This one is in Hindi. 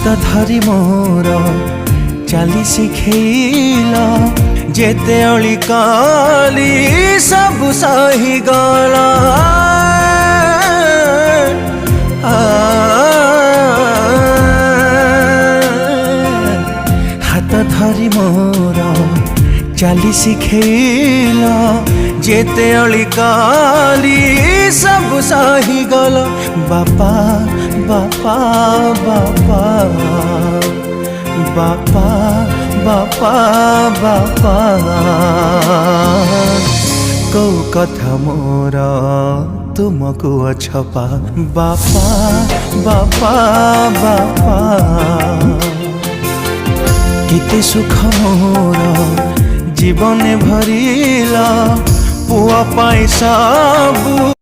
हाथ धरी मोर चाली शिखेल जेते अली काली सब सही गला हाथ धरी मोर चाली शिखेल जेते अली काली सब सही गल बापा बापा बापा बापा बापा बापा कौ कथा मोर तुमको अछपा बापा बापा बापा केते सुख मोर जीवन भरिला पुआ पाई सबू